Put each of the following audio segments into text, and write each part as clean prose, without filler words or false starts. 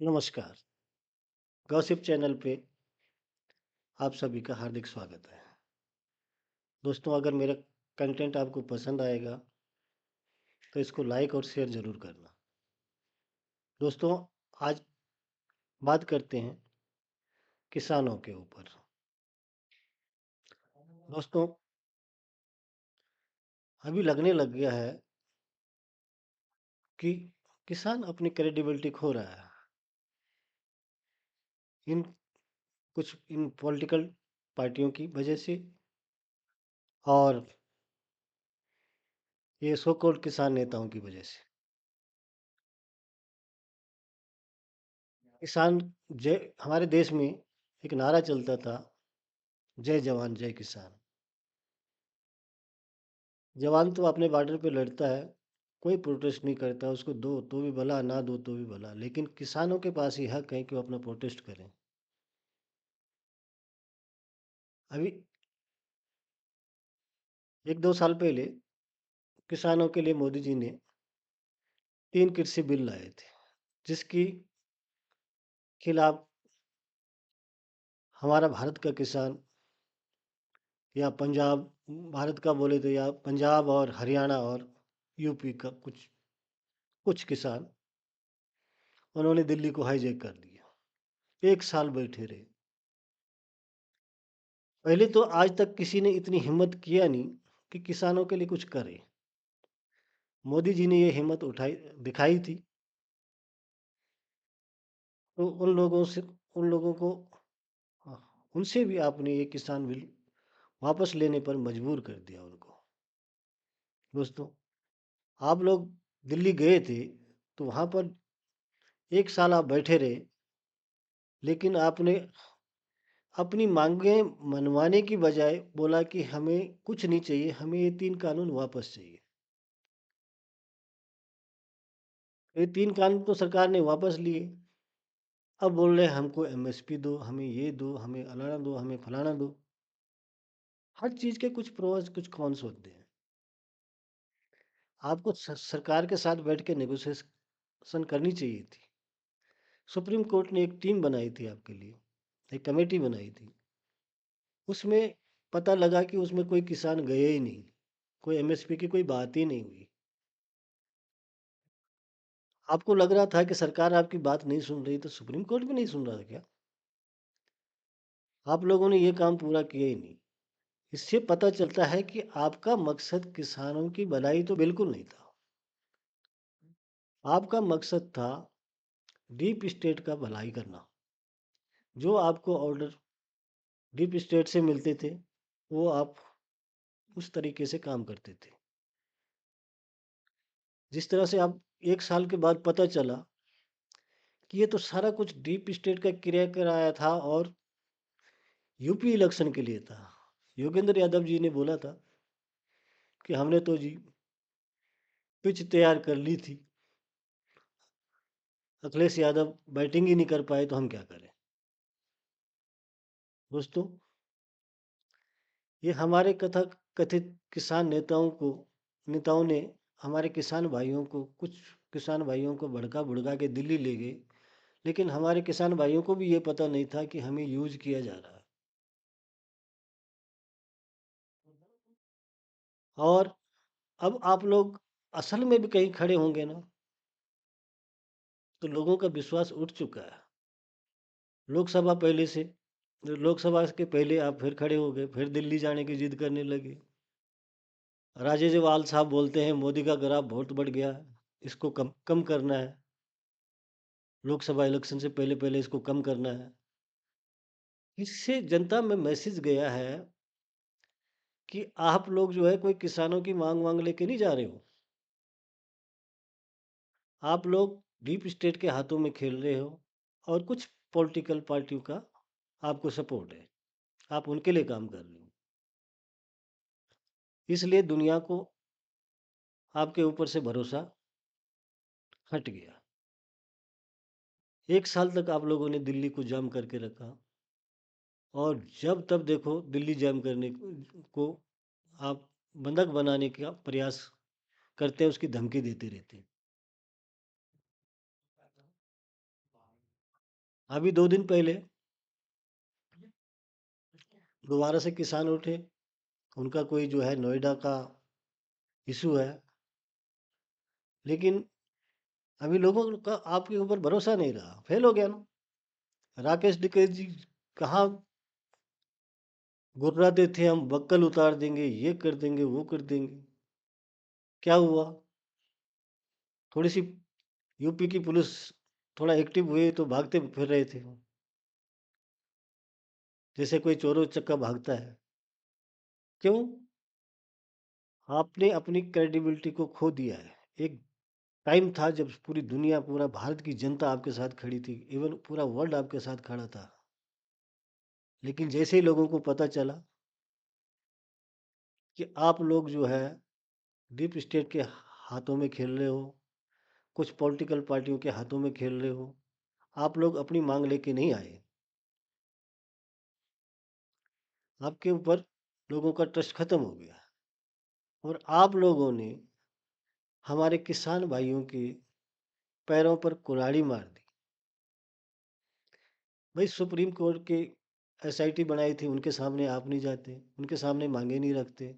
नमस्कार। Gossip channel पे आप सभी का हार्दिक स्वागत है। दोस्तों अगर मेरा कंटेंट आपको पसंद आएगा तो इसको लाइक और शेयर ज़रूर करना। दोस्तों आज बात करते हैं किसानों के ऊपर। दोस्तों अभी लगने लग गया है कि किसान अपनी क्रेडिबिलिटी खो रहा है। इन इन पॉलिटिकल पार्टियों की वजह से और ये सो कॉल्ड किसान नेताओं की वजह से। किसान जय हमारे देश में एक नारा चलता था, जय जवान जय किसान। जवान तो अपने बॉर्डर पे लड़ता है, कोई प्रोटेस्ट नहीं करता, उसको दो तो भी भला, ना दो तो भी भला, लेकिन किसानों के पास ही हक है कि वो अपना प्रोटेस्ट करें। अभी 1-2 साल पहले किसानों के लिए मोदी जी ने 3 कृषि बिल लाए थे, जिसकी खिलाफ हमारा भारत का किसान या पंजाब, भारत का बोले तो या पंजाब और हरियाणा और यूपी का कुछ कुछ किसान, उन्होंने दिल्ली को हाईजैक कर लिया। 1 साल बैठे रहे। पहले तो आज तक किसी ने इतनी हिम्मत किया नहीं कि किसानों के लिए कुछ करे। मोदी जी ने ये हिम्मत उठाई दिखाई थी, तो उन लोगों को उनसे भी आपने ये किसान बिल वापस लेने पर मजबूर कर दिया उनको। दोस्तों आप लोग दिल्ली गए थे, तो वहाँ पर 1 साल आप बैठे रहे, लेकिन आपने अपनी मांगें मनवाने की बजाय बोला कि हमें कुछ नहीं चाहिए, हमें ये 3 कानून वापस चाहिए। ये 3 कानून तो सरकार ने वापस लिए। अब बोल रहे हैं हमको एमएसपी दो, हमें ये दो, हमें अलाना दो, हमें फलाना दो। हर चीज़ के कुछ प्रोस कुछ कॉन्स होते हैं। आपको सरकार के साथ बैठ के नेगोशिएशन करनी चाहिए थी। सुप्रीम कोर्ट ने एक टीम बनाई थी आपके लिए, एक कमेटी बनाई थी। उसमें पता लगा कि उसमें कोई किसान गए ही नहीं, कोई एमएसपी की कोई बात ही नहीं हुई। आपको लग रहा था कि सरकार आपकी बात नहीं सुन रही, तो सुप्रीम कोर्ट भी नहीं सुन रहा था क्या? आप लोगों ने ये काम पूरा किया ही नहीं। इससे पता चलता है कि आपका मकसद किसानों की भलाई तो बिल्कुल नहीं था। आपका मकसद था डीप स्टेट का भलाई करना। जो आपको ऑर्डर डीप स्टेट से मिलते थे, वो आप उस तरीके से काम करते थे। जिस तरह से आप 1 साल के बाद पता चला कि ये तो सारा कुछ डीप स्टेट का किया कराया था और यूपी इलेक्शन के लिए था। योगेंद्र यादव जी ने बोला था कि हमने तो जी पिच तैयार कर ली थी, अखिलेश यादव बैटिंग ही नहीं कर पाए तो हम क्या करें। दोस्तों ये हमारे कथित किसान नेताओं ने हमारे किसान भाइयों को कुछ किसान भाइयों को भड़का भुड़का के दिल्ली ले गए, लेकिन हमारे किसान भाइयों को भी ये पता नहीं था कि हमें यूज किया जा रहा है। और अब आप लोग असल में भी कहीं खड़े होंगे ना, तो लोगों का विश्वास उठ चुका है। लोकसभा पहले से लोकसभा के पहले आप फिर खड़े हो गए, फिर दिल्ली जाने की जिद करने लगे। राजेजवाल साहब बोलते हैं मोदी का ग्राफ बहुत बढ़ गया है, इसको कम कम करना है, लोकसभा इलेक्शन से पहले पहले इसको कम करना है। इससे जनता में मैसेज गया है कि आप लोग जो है कोई किसानों की मांग वांग लेके नहीं जा रहे हो। आप लोग डीप स्टेट के हाथों में खेल रहे हो और कुछ पॉलिटिकल पार्टियों का आपको सपोर्ट है, आप उनके लिए काम कर रहे हो। इसलिए दुनिया को आपके ऊपर से भरोसा हट गया। 1 साल तक आप लोगों ने दिल्ली को जाम करके रखा, और जब तब देखो दिल्ली जाम करने को आप बंधक बनाने का प्रयास करते हैं, उसकी धमकी देते रहते हैं। अभी 2 दिन पहले दोबारा से किसान उठे, उनका कोई जो है नोएडा का इश्यू है, लेकिन अभी लोगों का आपके ऊपर भरोसा नहीं रहा, फेल हो गया ना। राकेश टिकैत जी कहाँ गुर्राते थे, हम बक्कल उतार देंगे, ये कर देंगे, वो कर देंगे। क्या हुआ? थोड़ी सी यूपी की पुलिस थोड़ा एक्टिव हुई तो भागते फिर रहे थे वो, जैसे कोई चोरों चक्का भागता है। क्यों? आपने अपनी क्रेडिबिलिटी को खो दिया है। एक टाइम था जब पूरी दुनिया, पूरा भारत की जनता आपके साथ खड़ी थी, इवन पूरा वर्ल्ड आपके साथ खड़ा था। लेकिन जैसे ही लोगों को पता चला कि आप लोग जो है डीप स्टेट के हाथों में खेल रहे हो, कुछ पॉलिटिकल पार्टियों के हाथों में खेल रहे हो, आप लोग अपनी मांग लेके नहीं आए, आपके ऊपर लोगों का ट्रस्ट खत्म हो गया और आप लोगों ने हमारे किसान भाइयों के पैरों पर कुल्हाड़ी मार दी। भाई सुप्रीम कोर्ट के एसआईटी बनाई थी, उनके सामने आप नहीं जाते, उनके सामने मांगे नहीं रखते,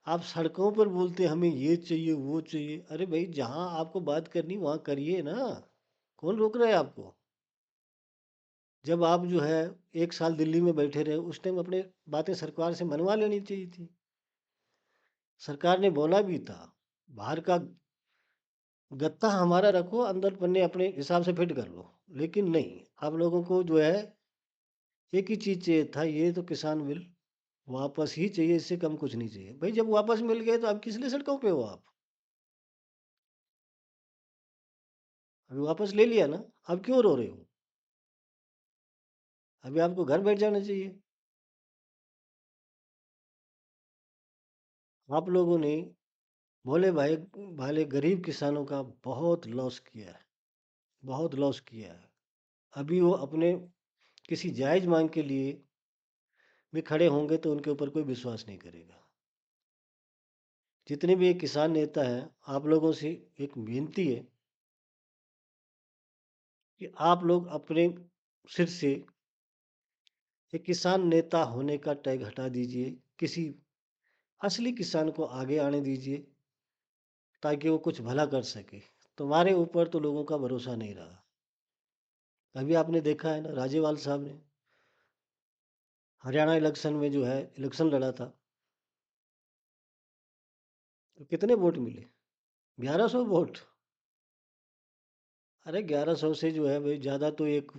आप सड़कों पर बोलते हमें ये चाहिए वो चाहिए। अरे भाई जहां आपको बात करनी वहां करिए ना, कौन रोक रहा है आपको? जब आप जो है 1 साल दिल्ली में बैठे रहे उस टाइम अपने बातें सरकार से मनवा लेनी चाहिए थी। सरकार ने बोला भी था बाहर का गत्ता हमारा रखो, अंदर पन्ने अपने हिसाब से फिट कर लो, लेकिन नहीं, आप लोगों को जो है एक ही चीज चाहिए था, ये तो किसान बिल वापस ही चाहिए, इससे कम कुछ नहीं चाहिए। भाई जब वापस मिल गए तो अब किस लिए सड़कों पे हो आप? अभी वापस ले लिया ना, अब क्यों रो रहे हो? अभी आपको घर बैठ जाना चाहिए। आप लोगों ने भोले भाई भाले गरीब किसानों का बहुत लॉस किया है, बहुत लॉस किया है। अभी वो अपने किसी जायज मांग के लिए भी खड़े होंगे तो उनके ऊपर कोई विश्वास नहीं करेगा। जितने भी ये किसान नेता हैं, आप लोगों से एक विनती है कि आप लोग अपने सिर से एक किसान नेता होने का टैग हटा दीजिए, किसी असली किसान को आगे आने दीजिए ताकि वो कुछ भला कर सके। तुम्हारे ऊपर तो लोगों का भरोसा नहीं रहा। अभी आपने देखा है ना, राजेवाल साहब ने हरियाणा इलेक्शन में जो है इलेक्शन लड़ा था, तो कितने वोट मिले? 1100 वोट। अरे 1100 से जो है भाई ज़्यादा तो एक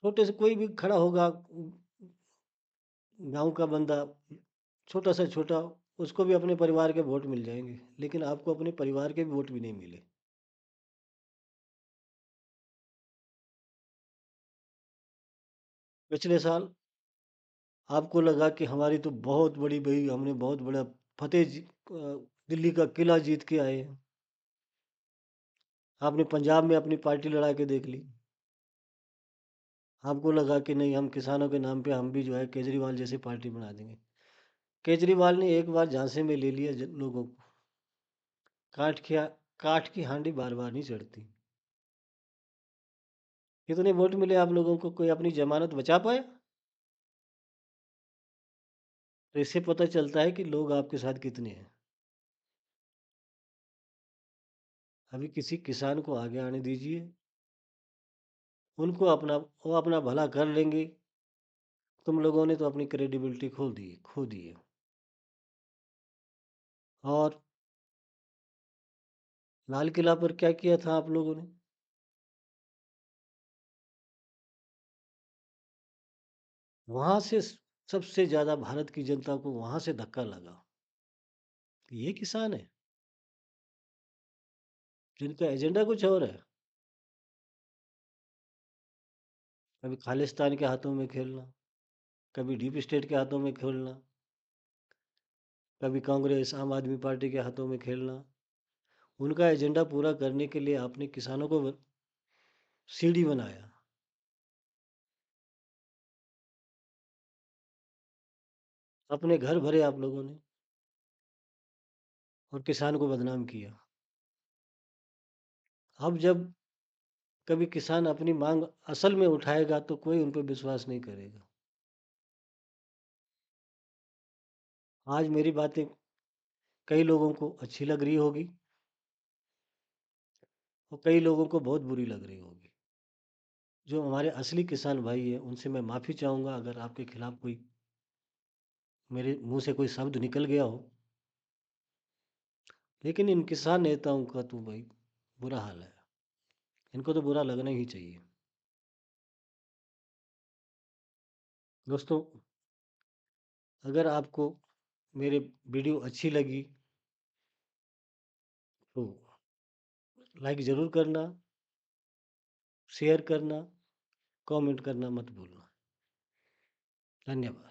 छोटे से कोई भी खड़ा होगा, गांव का बंदा, छोटा से छोटा, उसको भी अपने परिवार के वोट मिल जाएंगे, लेकिन आपको अपने परिवार के भी वोट भी नहीं मिले। पिछले साल आपको लगा कि हमारी तो बहुत बड़ी भाई, हमने बहुत बड़ा दिल्ली का किला जीत के आए हैं। आपने पंजाब में अपनी पार्टी लड़ा के देख ली। आपको लगा कि नहीं, हम किसानों के नाम पे हम भी जो है केजरीवाल जैसी पार्टी बना देंगे। केजरीवाल ने एक बार झांसे में ले लिया लोगों को। काठ की काठ की हांडी बार बार नहीं चढ़ती। कितने वोट मिले आप लोगों को? कोई अपनी जमानत बचा पाया? तो इससे पता चलता है कि लोग आपके साथ कितने हैं। अभी किसी किसान को आगे आने दीजिए, उनको अपना वो अपना भला कर लेंगे। तुम लोगों ने तो अपनी क्रेडिबिलिटी खो दी है। और लाल किला पर क्या किया था आप लोगों ने? वहां से सबसे ज्यादा भारत की जनता को वहां से धक्का लगा कि ये किसान है जिनका एजेंडा कुछ और है। कभी खालिस्तान के हाथों में खेलना, कभी डीप स्टेट के हाथों में खेलना, कभी कांग्रेस आम आदमी पार्टी के हाथों में खेलना। उनका एजेंडा पूरा करने के लिए आपने किसानों को सीढ़ी बनाया, अपने घर भरे आप लोगों ने और किसान को बदनाम किया। अब जब कभी किसान अपनी माँग असल में उठाएगा तो कोई उन पे विश्वास नहीं करेगा। आज मेरी बातें कई लोगों को अच्छी लग रही होगी और कई लोगों को बहुत बुरी लग रही होगी। जो हमारे असली किसान भाई हैं, उनसे मैं माफ़ी चाहूँगा अगर आपके खिलाफ कोई मेरे मुँह से कोई शब्द निकल गया हो। लेकिन इन किसान नेताओं का तो भाई बुरा हाल है। इनको तो बुरा लगना ही चाहिए। दोस्तों, अगर आपको मेरे वीडियो अच्छी लगी तो लाइक ज़रूर करना, शेयर करना, कमेंट करना मत भूलना। धन्यवाद।